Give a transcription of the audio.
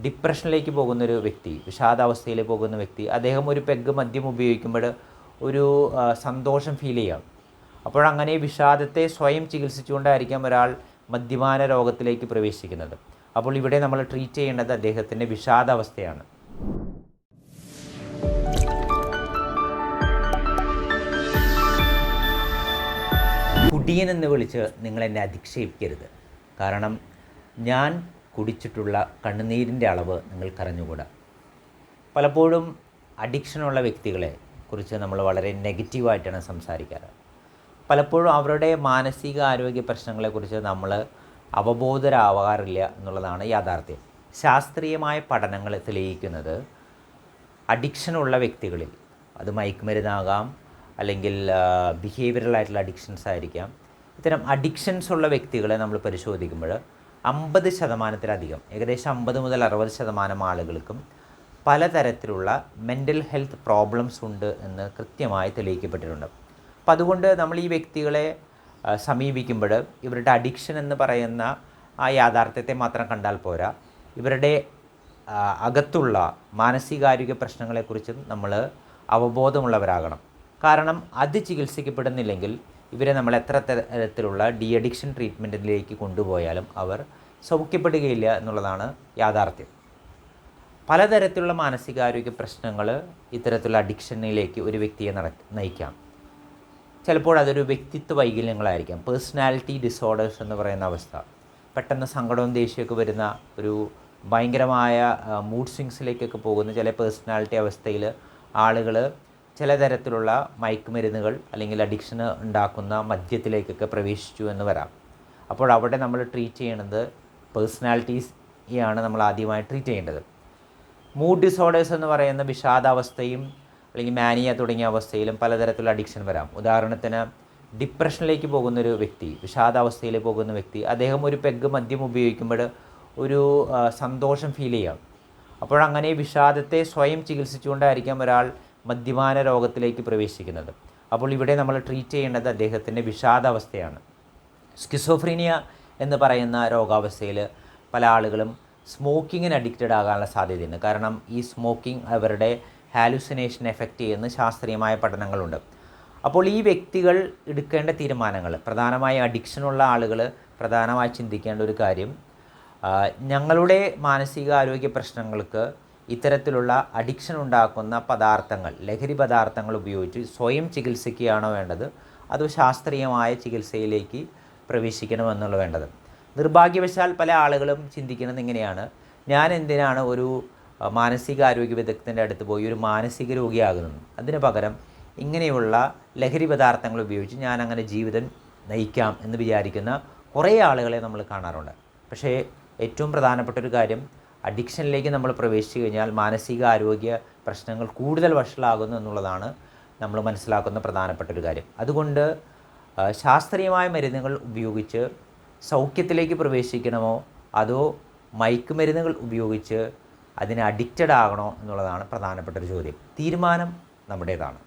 ഡിപ്രഷനിലേക്ക് പോകുന്നൊരു വ്യക്തി, വിഷാദാവസ്ഥയിലേക്ക് പോകുന്ന വ്യക്തി, അദ്ദേഹം ഒരു പെഗ് മദ്യം ഉപയോഗിക്കുമ്പോൾ ഒരു സന്തോഷം ഫീൽ ചെയ്യാം. അപ്പോഴങ്ങനെ വിഷാദത്തെ സ്വയം ചികിത്സിച്ചുകൊണ്ടായിരിക്കാം ഒരാൾ മദ്യപാന രോഗത്തിലേക്ക് പ്രവേശിക്കുന്നത്. അപ്പോൾ ഇവിടെ നമ്മൾ ട്രീറ്റ് ചെയ്യേണ്ടത് അദ്ദേഹത്തിൻ്റെ വിഷാദാവസ്ഥയാണ്. കുടിയൻ എന്ന് വിളിച്ച് നിങ്ങളെന്നെ അധിക്ഷേപിക്കരുത്. കാരണം ഞാൻ കുടിച്ചിട്ടുള്ള കണ്ണുനീരിൻ്റെ അളവ് നിങ്ങൾക്കറിഞ്ഞുകൂടാ. പലപ്പോഴും അഡിക്ഷനുള്ള വ്യക്തികളെ കുറിച്ച് നമ്മൾ വളരെ നെഗറ്റീവായിട്ടാണ് സംസാരിക്കാറ്. പലപ്പോഴും അവരുടെ മാനസിക ആരോഗ്യ പ്രശ്നങ്ങളെക്കുറിച്ച് നമ്മൾ അവബോധരാവാറില്ല എന്നുള്ളതാണ് യാഥാർത്ഥ്യം. ശാസ്ത്രീയമായ പഠനങ്ങൾ തെളിയിക്കുന്നത് അഡിക്ഷനുള്ള വ്യക്തികളിൽ, അത് മയക്കുമരുന്നാകാം, അല്ലെങ്കിൽ ബിഹേവിയറലായിട്ടുള്ള അഡിക്ഷൻസ് ആയിരിക്കാം, ഇത്തരം അഡിക്ഷൻസ് ഉള്ള വ്യക്തികളെ നമ്മൾ പരിശോധിക്കുമ്പോൾ 50%-ലധികം, ഏകദേശം 50 മുതൽ 60% ആളുകൾക്കും പലതരത്തിലുള്ള മെൻ്റൽ ഹെൽത്ത് പ്രോബ്ലംസ് ഉണ്ട് എന്ന് കൃത്യമായി തെളിയിക്കപ്പെട്ടിട്ടുണ്ട്. അപ്പം അതുകൊണ്ട് നമ്മൾ ഈ വ്യക്തികളെ സമീപിക്കുമ്പോൾ ഇവരുടെ അഡിക്ഷൻ എന്ന് പറയുന്ന ആ യാഥാർത്ഥ്യത്തെ മാത്രം കണ്ടാൽ പോരാ, ഇവരുടെ അകത്തുള്ള മാനസികാരോഗ്യ പ്രശ്നങ്ങളെക്കുറിച്ചും നമ്മൾ അവബോധമുള്ളവരാകണം. കാരണം അത് ചികിത്സിക്കപ്പെടുന്നില്ലെങ്കിൽ ഇവരെ നമ്മൾ എത്ര തരത്തിലുള്ള ഡി അഡിക്ഷൻ ട്രീറ്റ്മെൻറ്റിലേക്ക് കൊണ്ടുപോയാലും അവർ സൗഖ്യപ്പെടുകയില്ല എന്നുള്ളതാണ് യാഥാർത്ഥ്യം. പലതരത്തിലുള്ള മാനസികാരോഗ്യ പ്രശ്നങ്ങൾ ഇത്തരത്തിലുള്ള അഡിക്ഷനിലേക്ക് ഒരു വ്യക്തിയെ നയിക്കാം. ചിലപ്പോൾ അതൊരു വ്യക്തിത്വ വൈകല്യങ്ങളായിരിക്കാം, പേഴ്സണാലിറ്റി ഡിസോർഡേഴ്സ് എന്ന് പറയുന്ന അവസ്ഥ. പെട്ടെന്ന് സങ്കടവും ദേഷ്യമൊക്കെ വരുന്ന ഒരു ഭയങ്കരമായ മൂഡ് സ്വിങ്സിലേക്കൊക്കെ പോകുന്ന ചില പേഴ്സണാലിറ്റി അവസ്ഥയിൽ ആളുകൾ ചില തരത്തിലുള്ള മയക്കുമരുന്നുകൾ അല്ലെങ്കിൽ അഡിക്ഷന് ഉണ്ടാക്കുന്ന മദ്യത്തിലേക്കൊക്കെ പ്രവേശിച്ചു എന്ന് വരാം. അപ്പോൾ അവിടെ നമ്മൾ ട്രീറ്റ് ചെയ്യേണ്ടത് പേഴ്സണാലിറ്റീയാണ് നമ്മൾ ആദ്യമായി ട്രീറ്റ് ചെയ്യേണ്ടത്. മൂഡ് ഡിസോർഡേഴ്സ് എന്ന് പറയുന്ന വിഷാദാവസ്ഥയും അല്ലെങ്കിൽ മാനിയ തുടങ്ങിയ അവസ്ഥയിലും പലതരത്തിലുള്ള അഡിക്ഷൻ വരാം. ഉദാഹരണത്തിന് ഡിപ്രഷനിലേക്ക് പോകുന്നൊരു വ്യക്തി, വിഷാദാവസ്ഥയിലേക്ക് പോകുന്ന വ്യക്തി, അദ്ദേഹം ഒരു പെഗ് മദ്യം ഉപയോഗിക്കുമ്പോൾ ഒരു സന്തോഷം ഫീൽ ചെയ്യാം. അപ്പോഴങ്ങനെ വിഷാദത്തെ സ്വയം ചികിത്സിച്ചുകൊണ്ടായിരിക്കാം ഒരാൾ മദ്യപാന രോഗത്തിലേക്ക് പ്രവേശിക്കുന്നത്. അപ്പോൾ ഇവിടെ നമ്മൾ ട്രീറ്റ് ചെയ്യേണ്ടത് അദ്ദേഹത്തിൻ്റെ വിഷാദാവസ്ഥയാണ്. സ്കിസോഫ്രീനിയ എന്ന് പറയുന്ന രോഗാവസ്ഥയിൽ പല ആളുകളും സ്മോക്കിങ്ങിന് അഡിക്റ്റഡ് ആകാനുള്ള സാധ്യതയുണ്ട്. കാരണം ഈ സ്മോക്കിംഗ് അവരുടെ ഹാലുസിനേഷൻ എഫക്റ്റ് ചെയ്യുന്ന ശാസ്ത്രീയമായ പഠനങ്ങളുണ്ട്. അപ്പോൾ ഈ വ്യക്തികൾ എടുക്കേണ്ട തീരുമാനങ്ങൾ, പ്രധാനമായി അഡിക്ഷനുള്ള ആളുകൾ പ്രധാനമായി ചിന്തിക്കേണ്ട ഒരു കാര്യം, ഞങ്ങളുടെ മാനസികാരോഗ്യ പ്രശ്നങ്ങൾക്ക് ഇത്തരത്തിലുള്ള അഡിക്ഷൻ ഉണ്ടാക്കുന്ന പദാർത്ഥങ്ങൾ, ലഹരി പദാർത്ഥങ്ങൾ ഉപയോഗിച്ച് സ്വയം ചികിത്സിക്കുകയാണോ വേണ്ടത്, അതോ ശാസ്ത്രീയമായ ചികിത്സയിലേക്ക് പ്രവേശിക്കണമെന്നുള്ള വേണ്ടത്. നിർഭാഗ്യവശാൽ പല ആളുകളും ചിന്തിക്കുന്നത് ഇങ്ങനെയാണ്: ഞാൻ എന്തിനാണ് ഒരു മാനസികാരോഗ്യ വിദഗ്ധൻ്റെ അടുത്ത് പോയി ഒരു മാനസിക രോഗിയാകുന്നത്, അതിന് പകരം ഇങ്ങനെയുള്ള ലഹരി പദാർത്ഥങ്ങൾ ഉപയോഗിച്ച് ഞാൻ അങ്ങനെ ജീവിതം നയിക്കാം എന്ന് വിചാരിക്കുന്ന കുറേ ആളുകളെ നമ്മൾ കാണാറുണ്ട്. പക്ഷേ ഏറ്റവും പ്രധാനപ്പെട്ട ഒരു കാര്യം, അഡിക്ഷനിലേക്ക് നമ്മൾ പ്രവേശിച്ചു കഴിഞ്ഞാൽ മാനസികാരോഗ്യ പ്രശ്നങ്ങൾ കൂടുതൽ വഷളാകുന്നു എന്നുള്ളതാണ് നമ്മൾ മനസ്സിലാക്കുന്ന പ്രധാനപ്പെട്ട ഒരു കാര്യം. അതുകൊണ്ട് ശാസ്ത്രീയമായ മരുന്നുകൾ ഉപയോഗിച്ച് സൗഖ്യത്തിലേക്ക് പ്രവേശിക്കണമോ അതോ മയക്കുമരുന്നുകൾ ഉപയോഗിച്ച് അതിന് അഡിക്റ്റഡ് ആകണോ എന്നുള്ളതാണ് പ്രധാനപ്പെട്ട ഒരു ചോദ്യം. തീരുമാനം നമ്മുടേതാണ്.